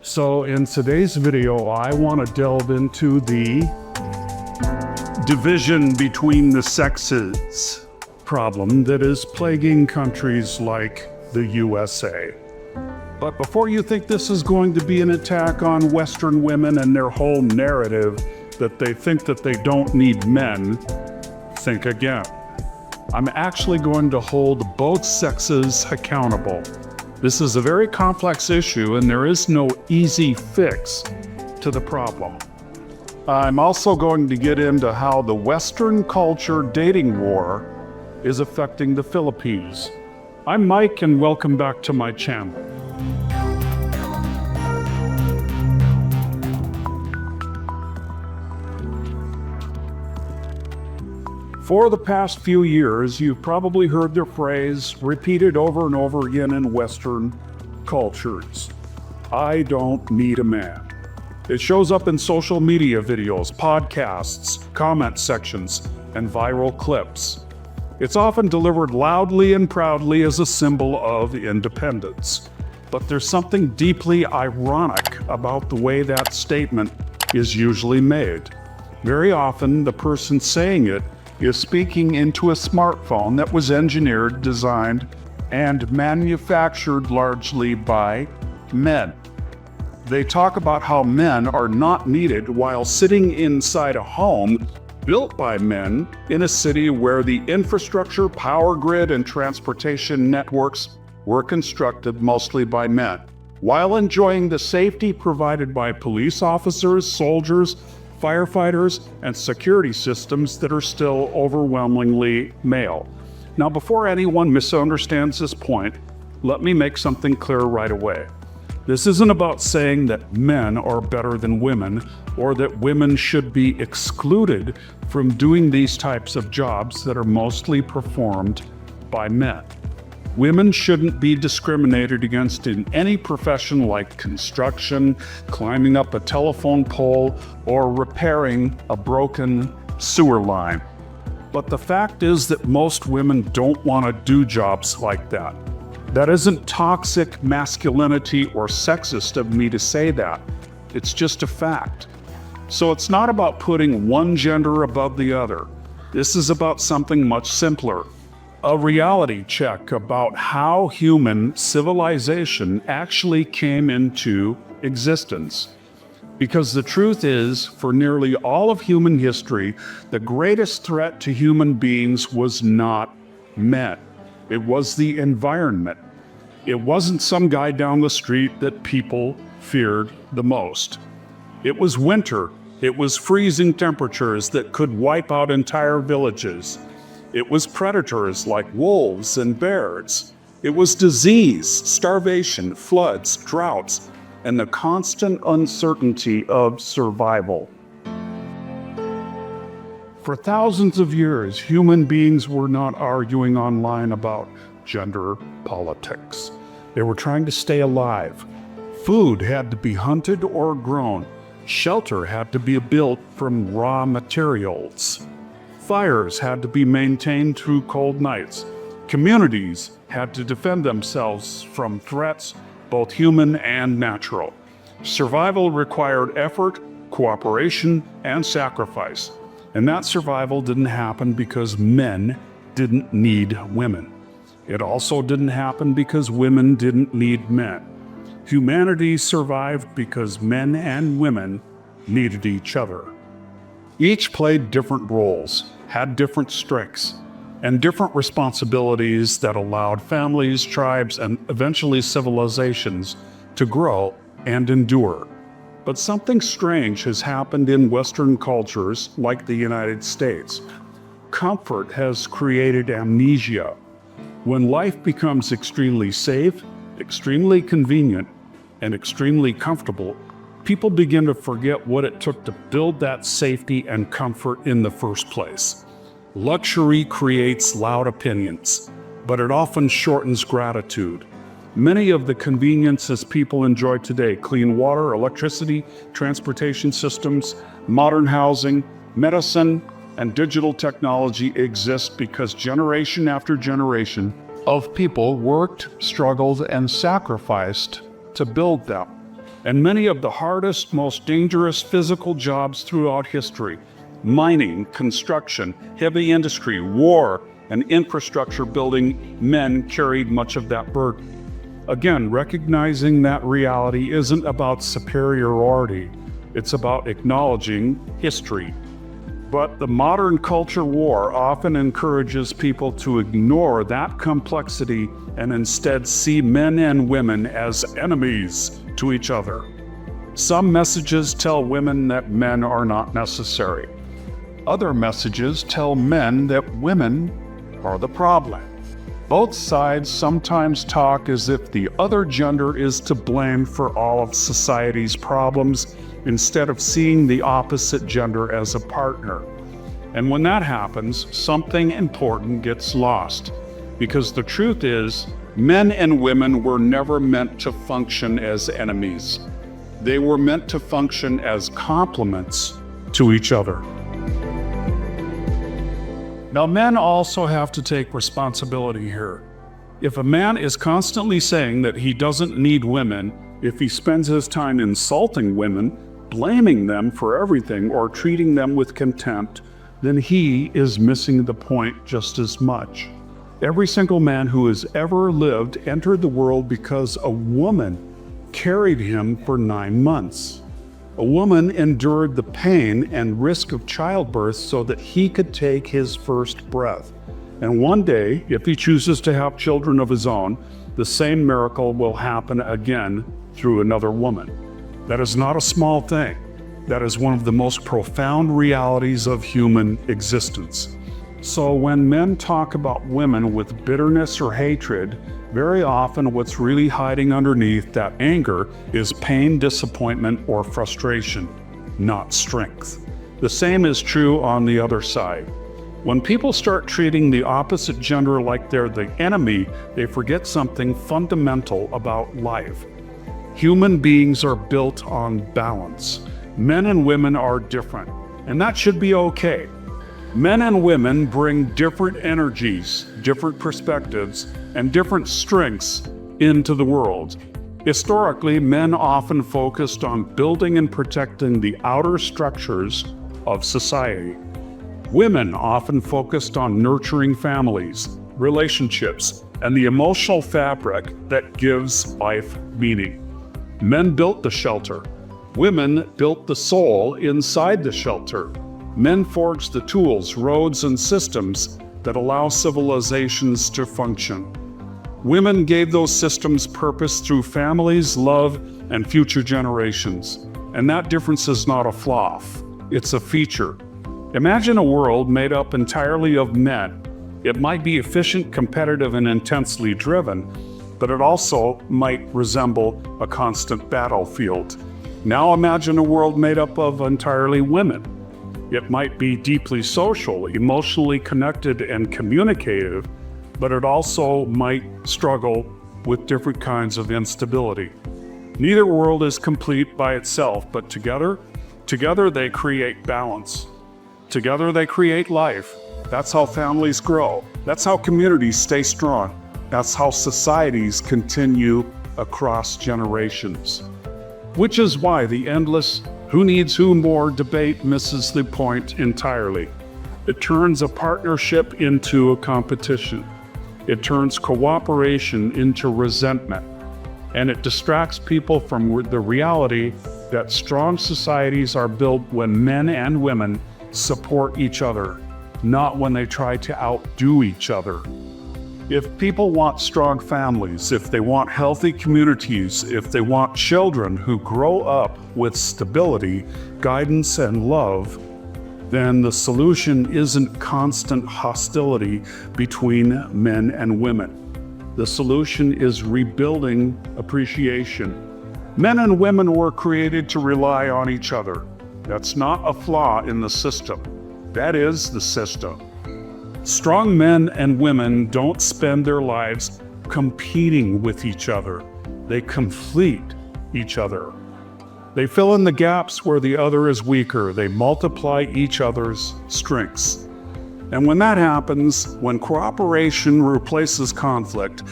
So in today's video, I want to delve into the division between the sexes problem that is plaguing countries like the USA. But before you think this is going to be an attack on Western women and their whole narrative that they think that they don't need men, think again. I'm actually going to hold both sexes accountable. This is a very complex issue and there is no easy fix to the problem. I'm also going to get into how the Western culture dating war is affecting the Philippines. I'm Mike and welcome back to my channel. For the past few years, you've probably heard the phrase repeated over and over again in Western cultures. I don't need a man. It shows up in social media videos, podcasts, comment sections, and viral clips. It's often delivered loudly and proudly as a symbol of independence. But there's something deeply ironic about the way that statement is usually made. Very often, the person saying it is speaking into a smartphone that was engineered, designed, and manufactured largely by men. They talk about how men are not needed while sitting inside a home built by men in a city where the infrastructure, power grid, and transportation networks were constructed mostly by men, while enjoying the safety provided by police officers, soldiers, firefighters, and security systems that are still overwhelmingly male. Now, before anyone misunderstands this point, let me make something clear right away. This isn't about saying that men are better than women or that women should be excluded from doing these types of jobs that are mostly performed by men. Women shouldn't be discriminated against in any profession like construction, climbing up a telephone pole, or repairing a broken sewer line. But the fact is that most women don't want to do jobs like that. That isn't toxic masculinity or sexist of me to say that. It's just a fact. So it's not about putting one gender above the other. This is about something much simpler. A reality check about how human civilization actually came into existence. Because the truth is, for nearly all of human history, the greatest threat to human beings was not men. It was the environment. It wasn't some guy down the street that people feared the most. It was winter. It was freezing temperatures that could wipe out entire villages. It was predators like wolves and bears. It was disease, starvation, floods, droughts, and the constant uncertainty of survival. For thousands of years, human beings were not arguing online about gender politics. They were trying to stay alive. Food had to be hunted or grown. Shelter had to be built from raw materials. Fires had to be maintained through cold nights. Communities had to defend themselves from threats, both human and natural. Survival required effort, cooperation, and sacrifice. And that survival didn't happen because men didn't need women. It also didn't happen because women didn't need men. Humanity survived because men and women needed each other. Each played different roles, had different strengths, and different responsibilities that allowed families, tribes, and eventually civilizations to grow and endure. But something strange has happened in Western cultures like the United States. Comfort has created amnesia. When life becomes extremely safe, extremely convenient, and extremely comfortable, people begin to forget what it took to build that safety and comfort in the first place. Luxury creates loud opinions, but it often shortens gratitude. Many of the conveniences people enjoy today, clean water, electricity, transportation systems, modern housing, medicine, and digital technology exist because generation after generation of people worked, struggled, and sacrificed to build them. and many of the hardest, most dangerous physical jobs throughout history, mining, construction, heavy industry, war, and infrastructure building, men carried much of that burden. Again, recognizing that reality isn't about superiority, it's about acknowledging history. But the modern culture war often encourages people to ignore that complexity and instead see men and women as enemies to each other. Some messages tell women that men are not necessary. Other messages tell men that women are the problem. Both sides sometimes talk as if the other gender is to blame for all of society's problems instead of seeing the opposite gender as a partner. And when that happens, something important gets lost. Because the truth is, men and women were never meant to function as enemies. They were meant to function as complements to each other. Now, men also have to take responsibility here. If a man is constantly saying that he doesn't need women, if he spends his time insulting women, blaming them for everything, or treating them with contempt, then he is missing the point just as much. Every single man who has ever lived entered the world because a woman carried him for 9 months. A woman endured the pain and risk of childbirth so that he could take his first breath. And one day, if he chooses to have children of his own, the same miracle will happen again through another woman. That is not a small thing. That is one of the most profound realities of human existence. So when men talk about women with bitterness or hatred, very often what's really hiding underneath that anger is pain, disappointment, or frustration, not strength. The same is true on the other side. When people start treating the opposite gender like they're the enemy, they forget something fundamental about life. Human beings are built on balance. Men and women are different, and that should be okay. Men and women bring different energies, different perspectives, and different strengths into the world. Historically, men often focused on building and protecting the outer structures of society. Women often focused on nurturing families, relationships, and the emotional fabric that gives life meaning. Men built the shelter. Women built the soul inside the shelter. Men forged the tools, roads, and systems that allow civilizations to function. Women gave those systems purpose through families, love, and future generations. And that difference is not a flaw, it's a feature. Imagine a world made up entirely of men. It might be efficient, competitive, and intensely driven, but it also might resemble a constant battlefield. Now imagine a world made up of entirely women. It might be deeply social, emotionally connected, and communicative, but it also might struggle with different kinds of instability. Neither world is complete by itself, but together they create balance. Together they create life. That's how families grow. That's how communities stay strong. That's how societies continue across generations. Which is why the endless who needs who more debate misses the point entirely. It turns a partnership into a competition. It turns cooperation into resentment. And it distracts people from the reality that strong societies are built when men and women support each other, not when they try to outdo each other. If people want strong families, if they want healthy communities, if they want children who grow up with stability, guidance, and love, then the solution isn't constant hostility between men and women. The solution is rebuilding appreciation. Men and women were created to rely on each other. That's not a flaw in the system. That is the system. Strong men and women don't spend their lives competing with each other. They complete each other. They fill in the gaps where the other is weaker. They multiply each other's strengths. And when that happens, when cooperation replaces conflict,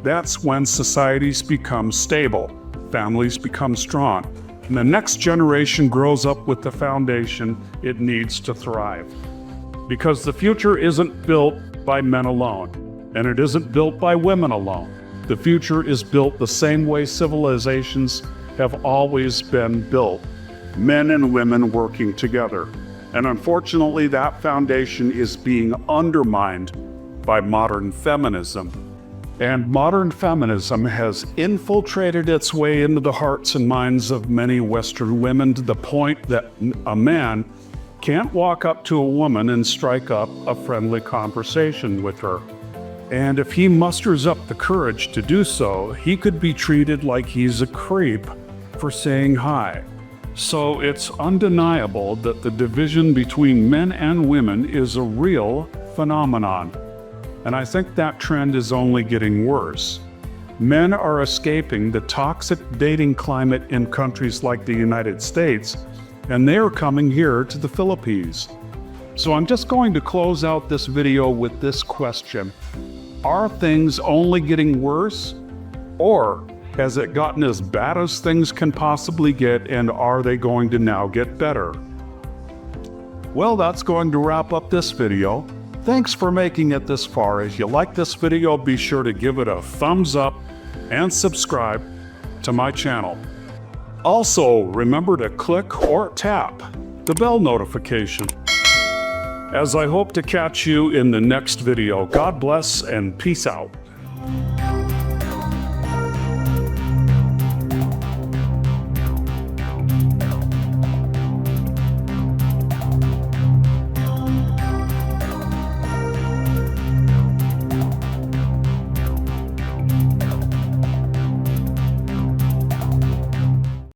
that's when societies become stable, families become strong, and the next generation grows up with the foundation it needs to thrive. Because the future isn't built by men alone, and it isn't built by women alone. The future is built the same way civilizations have always been built, men and women working together. And unfortunately, that foundation is being undermined by modern feminism. And modern feminism has infiltrated its way into the hearts and minds of many Western women to the point that a man can't walk up to a woman and strike up a friendly conversation with her. And if he musters up the courage to do so, he could be treated like he's a creep for saying hi. So it's undeniable that the division between men and women is a real phenomenon. And I think that trend is only getting worse. Men are escaping the toxic dating climate in countries like the United States, and they are coming here to the Philippines. So I'm just going to close out this video with this question. Are things only getting worse? Or has it gotten as bad as things can possibly get, and are they going to now get better? Well, that's going to wrap up this video. Thanks for making it this far. If you like this video, be sure to give it a thumbs up and subscribe to my channel. Also, remember to click or tap the bell notification. As I hope to catch you in the next video. God bless and peace out.